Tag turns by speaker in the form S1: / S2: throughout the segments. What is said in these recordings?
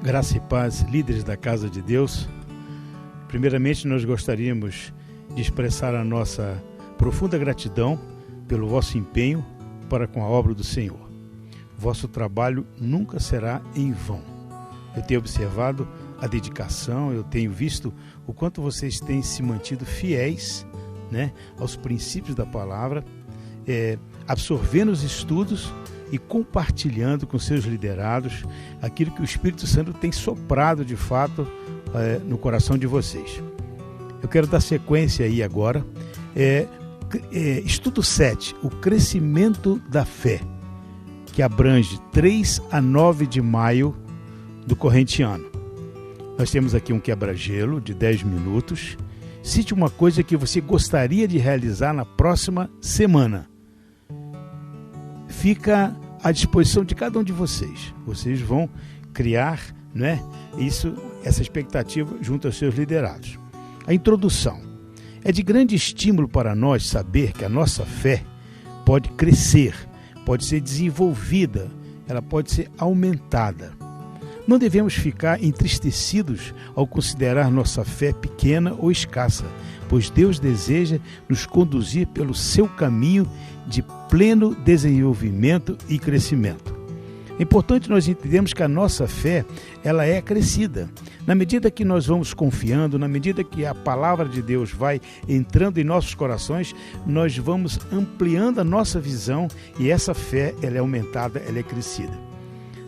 S1: Graça e paz, líderes da Casa de Deus. Primeiramente, nós gostaríamos de expressar a nossa profunda gratidão pelo vosso empenho para com a obra do Senhor. Vosso trabalho nunca será em vão. Eu tenho observado a dedicação, eu tenho visto o quanto vocês têm se mantido fiéis, aos princípios da palavra, absorvendo os estudos e compartilhando com seus liderados aquilo que o Espírito Santo tem soprado de fato no coração de vocês. Eu quero dar sequência aí agora. Estudo 7, o crescimento da fé, que abrange 3 a 9 de maio do corrente ano. Nós temos aqui um quebra-gelo de 10 minutos. Cite uma coisa que você gostaria de realizar na próxima semana. Fica à disposição de cada um de vocês. Vocês vão criar, essa expectativa junto aos seus liderados. A introdução. É de grande estímulo para nós saber que a nossa fé pode crescer, pode ser desenvolvida, ela pode ser aumentada. Não devemos ficar entristecidos ao considerar nossa fé pequena ou escassa, pois Deus deseja nos conduzir pelo seu caminho de pleno desenvolvimento e crescimento. É importante nós entendermos que a nossa fé, ela é crescida. Na medida que nós vamos confiando, na medida que a palavra de Deus vai entrando em nossos corações, nós vamos ampliando a nossa visão e essa fé, ela é aumentada, ela é crescida.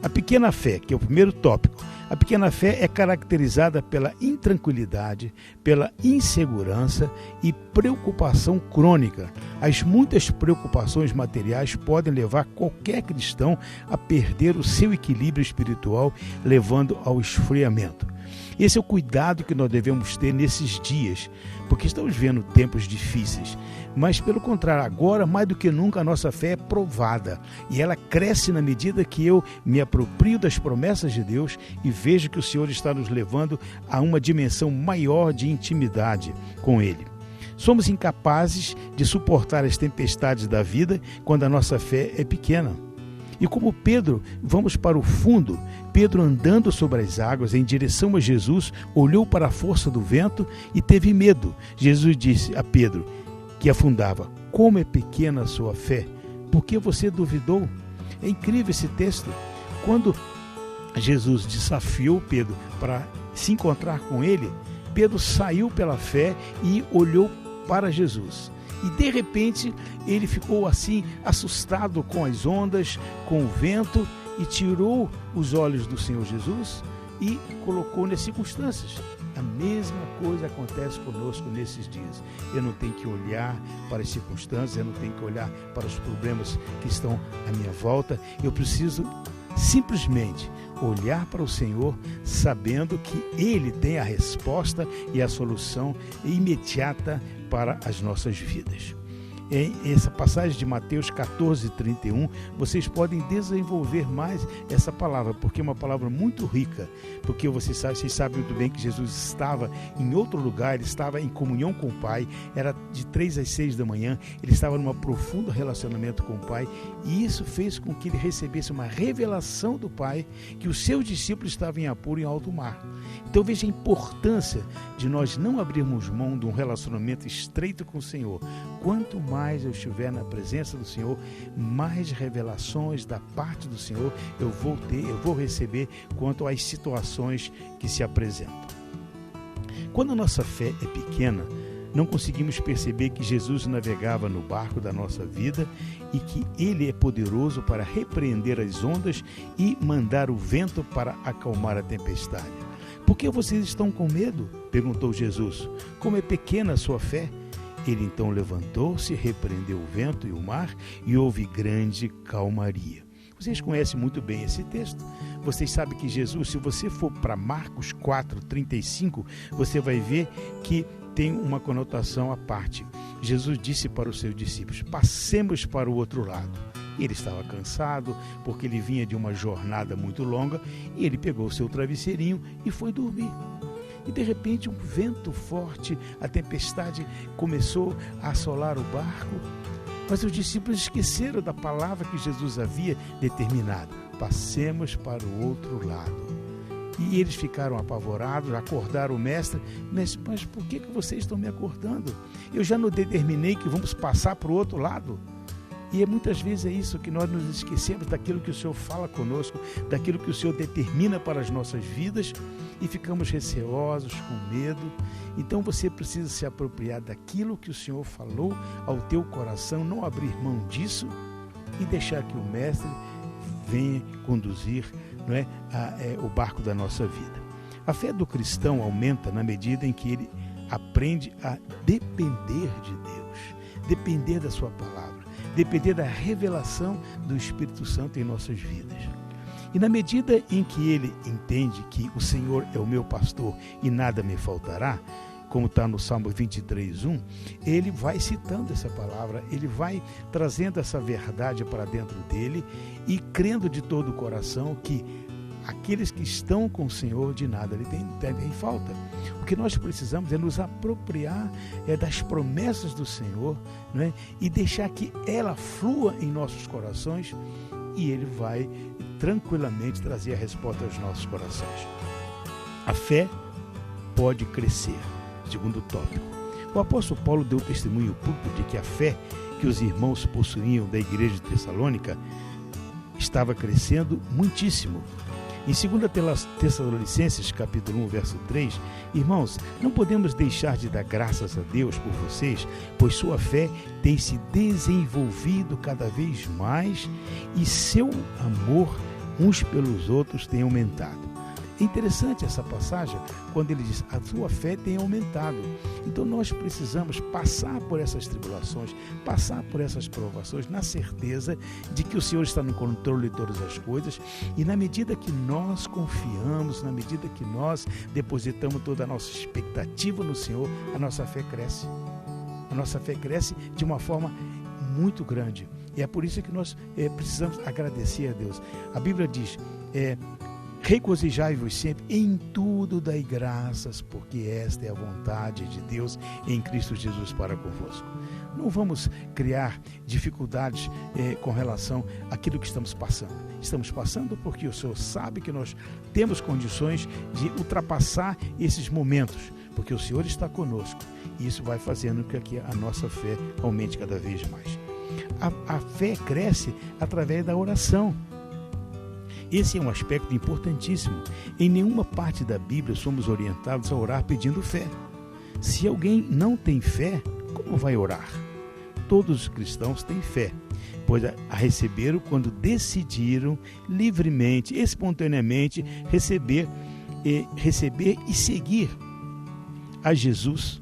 S1: A pequena fé, que é o primeiro tópico, a pequena fé é caracterizada pela intranquilidade, pela insegurança e preocupação crônica. As muitas preocupações materiais podem levar qualquer cristão a perder o seu equilíbrio espiritual, levando ao esfriamento. Esse é o cuidado que nós devemos ter nesses dias, porque estamos vendo tempos difíceis. Mas, pelo contrário, agora, mais do que nunca, a nossa fé é provada. E ela cresce na medida que eu me aproprio das promessas de Deus e vejo que o Senhor está nos levando a uma dimensão maior de intimidade com Ele. Somos incapazes de suportar as tempestades da vida quando a nossa fé é pequena. E como Pedro, vamos para o fundo. Pedro, andando sobre as águas em direção a Jesus, olhou para a força do vento e teve medo. Jesus disse a Pedro, que afundava: como é pequena a sua fé, por que você duvidou? É incrível esse texto. Quando Jesus desafiou Pedro para se encontrar com ele, Pedro saiu pela fé e olhou para Jesus. E de repente ele ficou assim assustado com as ondas, com o vento, e tirou os olhos do Senhor Jesus e colocou nas circunstâncias. A mesma coisa acontece conosco nesses dias. Eu não tenho que olhar para as circunstâncias, eu não tenho que olhar para os problemas que estão à minha volta. Eu preciso simplesmente olhar para o Senhor, sabendo que Ele tem a resposta e a solução imediata para as nossas vidas. Em essa passagem de Mateus 14:31, vocês podem desenvolver mais essa palavra, porque é uma palavra muito rica, porque vocês sabem muito bem que Jesus estava em outro lugar, ele estava em comunhão com o Pai, era de 3 às 6 da manhã, ele estava num profundo relacionamento com o Pai, e isso fez com que ele recebesse uma revelação do Pai, que os seus discípulos estavam em apuro em alto mar. Então veja a importância de nós não abrirmos mão de um relacionamento estreito com o Senhor. Quanto mais eu estiver na presença do Senhor, mais revelações da parte do Senhor eu vou receber quanto às situações que se apresentam. Quando a nossa fé é pequena, não conseguimos perceber que Jesus navegava no barco da nossa vida e que Ele é poderoso para repreender as ondas e mandar o vento para acalmar a tempestade. Por que vocês estão com medo? Perguntou Jesus. Como é pequena a sua fé? Ele então levantou-se, repreendeu o vento e o mar e houve grande calmaria. Vocês conhecem muito bem esse texto. Vocês sabem que Jesus, se você for para Marcos 4:35, você vai ver que tem uma conotação à parte. Jesus disse para os seus discípulos: passemos para o outro lado. Ele estava cansado, porque ele vinha de uma jornada muito longa, e ele pegou o seu travesseirinho e foi dormir. E de repente um vento forte, a tempestade começou a assolar o barco, mas os discípulos esqueceram da palavra que Jesus havia determinado: passemos para o outro lado. E eles ficaram apavorados, acordaram o mestre. Mas por que vocês estão me acordando? Eu já não determinei que vamos passar para o outro lado. E muitas vezes é isso, que nós nos esquecemos daquilo que o Senhor fala conosco, daquilo que o Senhor determina para as nossas vidas e ficamos receosos, com medo. Então você precisa se apropriar daquilo que o Senhor falou ao teu coração, não abrir mão disso e deixar que o Mestre venha conduzir, não é, o barco da nossa vida. A fé do cristão aumenta na medida em que ele aprende a depender de Deus, depender da sua palavra, depender da revelação do Espírito Santo em nossas vidas. E na medida em que ele entende que o Senhor é o meu pastor e nada me faltará, como está no Salmo 23:1, ele vai citando essa palavra, ele vai trazendo essa verdade para dentro dele e crendo de todo o coração que aqueles que estão com o Senhor de nada lhe tem falta. O que nós precisamos é nos apropriar das promessas do Senhor, né, e deixar que ela flua em nossos corações e ele vai tranquilamente trazer a resposta aos nossos corações. A fé pode crescer. Segundo tópico, o apóstolo Paulo deu testemunho público de que a fé que os irmãos possuíam da igreja de Tessalônica estava crescendo muitíssimo. Em 2 Tessalonicenses, capítulo 1, verso 3, irmãos, não podemos deixar de dar graças a Deus por vocês, pois sua fé tem se desenvolvido cada vez mais e seu amor uns pelos outros tem aumentado. É interessante essa passagem, quando ele diz, a sua fé tem aumentado. Então nós precisamos passar por essas tribulações, passar por essas provações, na certeza de que o Senhor está no controle de todas as coisas, e na medida que nós confiamos, na medida que nós depositamos toda a nossa expectativa no Senhor, a nossa fé cresce. A nossa fé cresce de uma forma muito grande. E é por isso que nós precisamos agradecer a Deus. A Bíblia diz, regozijai-vos sempre, em tudo dai graças, porque esta é a vontade de Deus em Cristo Jesus para convosco. Não vamos criar dificuldades com relação àquilo que estamos passando. Estamos passando porque o Senhor sabe que nós temos condições de ultrapassar esses momentos, porque o Senhor está conosco. E isso vai fazendo com que a nossa fé aumente cada vez mais. A fé cresce através da oração. Esse é um aspecto importantíssimo. Em nenhuma parte da Bíblia somos orientados a orar pedindo fé. Se alguém não tem fé, como vai orar? Todos os cristãos têm fé, pois a receberam quando decidiram livremente, espontaneamente receber e seguir a Jesus.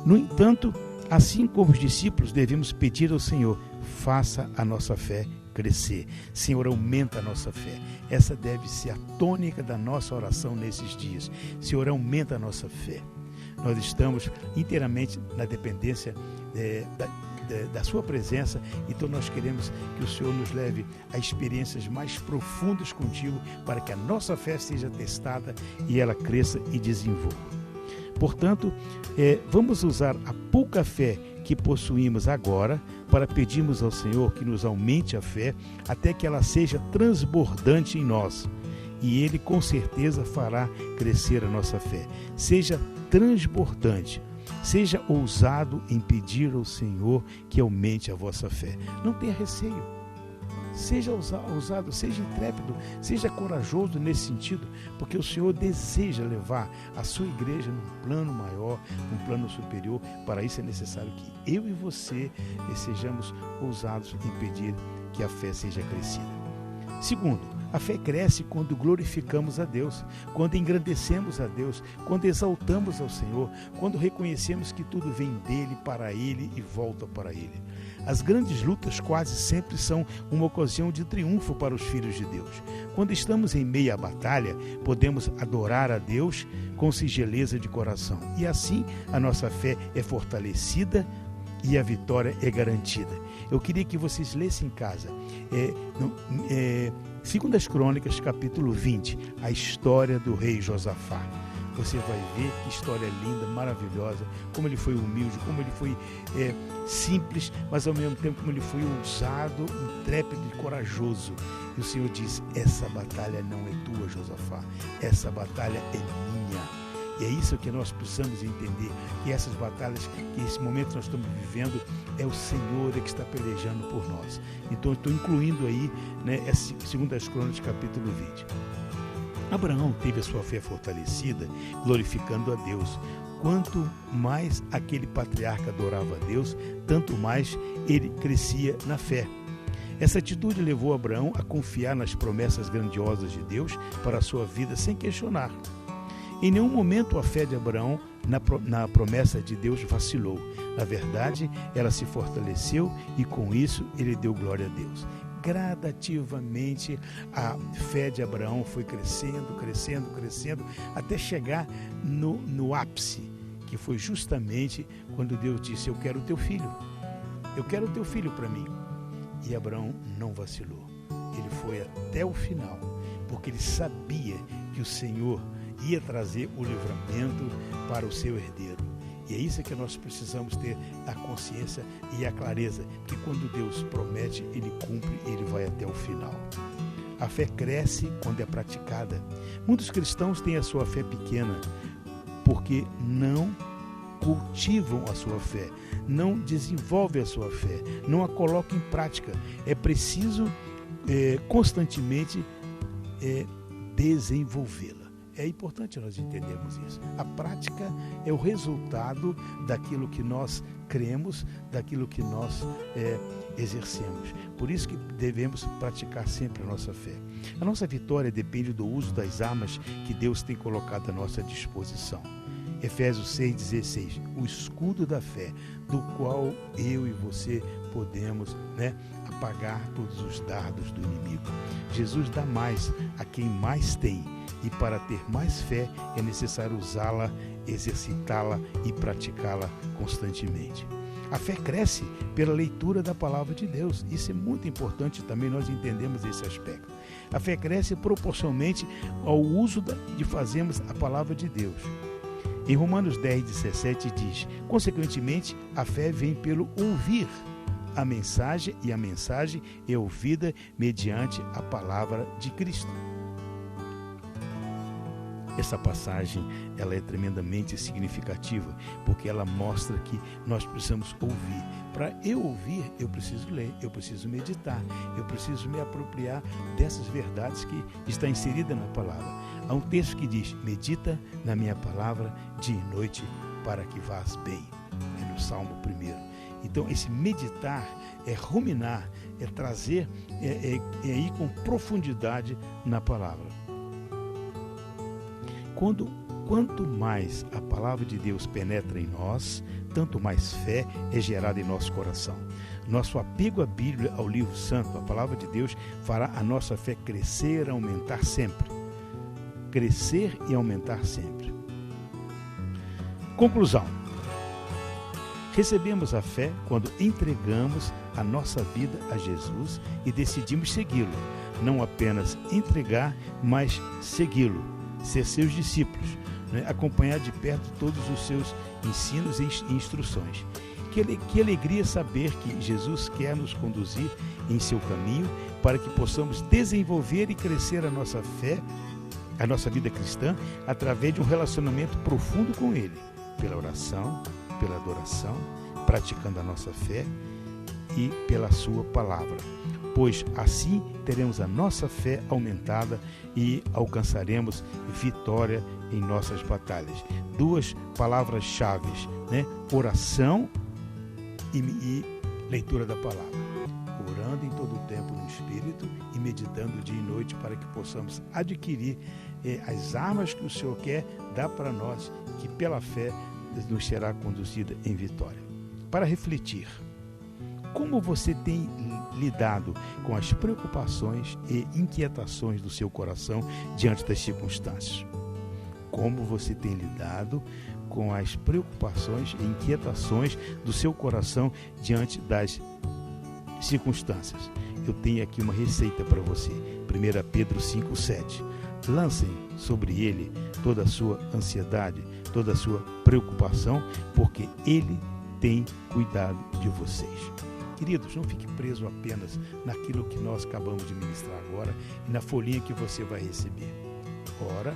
S1: No entanto, assim como os discípulos, devemos pedir ao Senhor, faça a nossa fé crescer. Senhor, aumenta a nossa fé. Essa deve ser a tônica da nossa oração nesses dias. Senhor, aumenta a nossa fé. Nós estamos inteiramente na dependência da sua presença, então nós queremos que o Senhor nos leve a experiências mais profundas contigo, para que a nossa fé seja testada e ela cresça e desenvolva. Portanto, vamos usar a pouca fé que possuímos agora para pedirmos ao Senhor que nos aumente a fé até que ela seja transbordante em nós. E Ele com certeza fará crescer a nossa fé. Seja transbordante, seja ousado em pedir ao Senhor que aumente a vossa fé. Não tenha receio. Seja ousado, seja intrépido, seja corajoso nesse sentido, porque o Senhor deseja levar a sua igreja num plano maior, num plano superior. Para isso é necessário que eu e você sejamos ousados em pedir que a fé seja crescida. Segundo, a fé cresce quando glorificamos a Deus, quando engrandecemos a Deus, quando exaltamos ao Senhor, quando reconhecemos que tudo vem dEle, para Ele e volta para Ele. As grandes lutas quase sempre são uma ocasião de triunfo para os filhos de Deus. Quando estamos em meio à batalha, podemos adorar a Deus com singeleza de coração. E assim a nossa fé é fortalecida e a vitória é garantida. Eu queria que vocês lessem em casa, 2 Crônicas, capítulo 20, a história do rei Josafá. você vai ver que história linda, maravilhosa, como ele foi humilde, como ele foi simples, mas ao mesmo tempo como ele foi ousado, intrépido e corajoso. E o Senhor diz: essa batalha não é tua, Josafá, essa batalha é minha. E é isso que nós precisamos entender, que essas batalhas, que esse momento nós estamos vivendo, é o Senhor que está pelejando por nós. Então eu estou incluindo aí, né, essa 2 Crônicas, capítulo 20. Abraão teve a sua fé fortalecida, glorificando a Deus. Quanto mais aquele patriarca adorava a Deus, tanto mais ele crescia na fé. Essa atitude levou Abraão a confiar nas promessas grandiosas de Deus para a sua vida sem questionar. Em nenhum momento a fé de Abraão na promessa de Deus vacilou. Na verdade, ela se fortaleceu e com isso ele deu glória a Deus. Gradativamente a fé de Abraão foi crescendo, até chegar no ápice, que foi justamente quando Deus disse: eu quero o teu filho para mim. E Abraão não vacilou, ele foi até o final, porque ele sabia que o Senhor ia trazer o livramento para o seu herdeiro. E é isso que nós precisamos ter a consciência e a clareza, que quando Deus promete, Ele cumpre, Ele vai até o final. A fé cresce quando é praticada. Muitos cristãos têm a sua fé pequena porque não cultivam a sua fé, não desenvolvem a sua fé, não a colocam em prática. É preciso constantemente desenvolvê-la. É importante nós entendermos isso. A prática é o resultado daquilo que nós cremos, daquilo que nós exercemos. Por isso que devemos praticar sempre a nossa fé. A nossa vitória depende do uso das armas que Deus tem colocado à nossa disposição. Efésios 6,16, o escudo da fé, do qual eu e você podemos apagar todos os dardos do inimigo. Jesus dá mais a quem mais tem, e para ter mais fé é necessário usá-la, exercitá-la e praticá-la constantemente. A fé cresce pela leitura da palavra de Deus. Isso é muito importante também nós entendemos esse aspecto. A fé cresce proporcionalmente ao uso de fazermos a palavra de Deus. Em Romanos 10,17 diz: consequentemente, a fé vem pelo ouvir a mensagem, e a mensagem é ouvida mediante a palavra de Cristo. Essa passagem ela é tremendamente significativa, porque ela mostra que nós precisamos ouvir. Para eu ouvir, eu preciso ler, eu preciso meditar, eu preciso me apropriar dessas verdades que está inserida na palavra. Há um texto que diz: medita na minha palavra dia e noite para que vás bem. É no Salmo 1. Então, esse meditar é ruminar, é trazer, é ir com profundidade na palavra. Quanto mais a palavra de Deus penetra em nós, tanto mais fé é gerada em nosso coração. Nosso apego à Bíblia, ao livro santo, a palavra de Deus, fará a nossa fé crescer, aumentar sempre. Crescer e aumentar sempre. Conclusão. Recebemos a fé quando entregamos a nossa vida a Jesus e decidimos segui-lo. Não apenas entregar, mas segui-lo. Ser seus discípulos, acompanhar de perto todos os seus ensinos e instruções. Que alegria saber que Jesus quer nos conduzir em seu caminho para que possamos desenvolver e crescer a nossa fé, a nossa vida cristã, através de um relacionamento profundo com Ele, pela oração, pela adoração, praticando a nossa fé e pela sua palavra. Pois assim teremos a nossa fé aumentada e alcançaremos vitória em nossas batalhas. Duas palavras-chave, oração e leitura da palavra. Orando em todo o tempo no Espírito e meditando dia e noite para que possamos adquirir as armas que o Senhor quer dar para nós, que pela fé nos será conduzida em vitória. Para refletir, como você tem lidado com as preocupações e inquietações do seu coração diante das circunstâncias? Como você tem lidado com as preocupações e inquietações do seu coração diante das circunstâncias? Eu tenho aqui uma receita para você. 1 Pedro 5,7. lancem sobre ele toda a sua ansiedade, toda a sua preocupação, porque ele tem cuidado de vocês. Queridos, não fique preso apenas naquilo que nós acabamos de ministrar agora e na folhinha que você vai receber. Ora,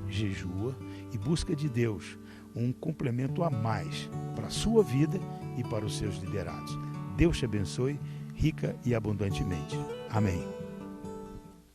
S1: jejua e busca de Deus um complemento a mais para a sua vida e para os seus liderados. Deus te abençoe rica e abundantemente. Amém.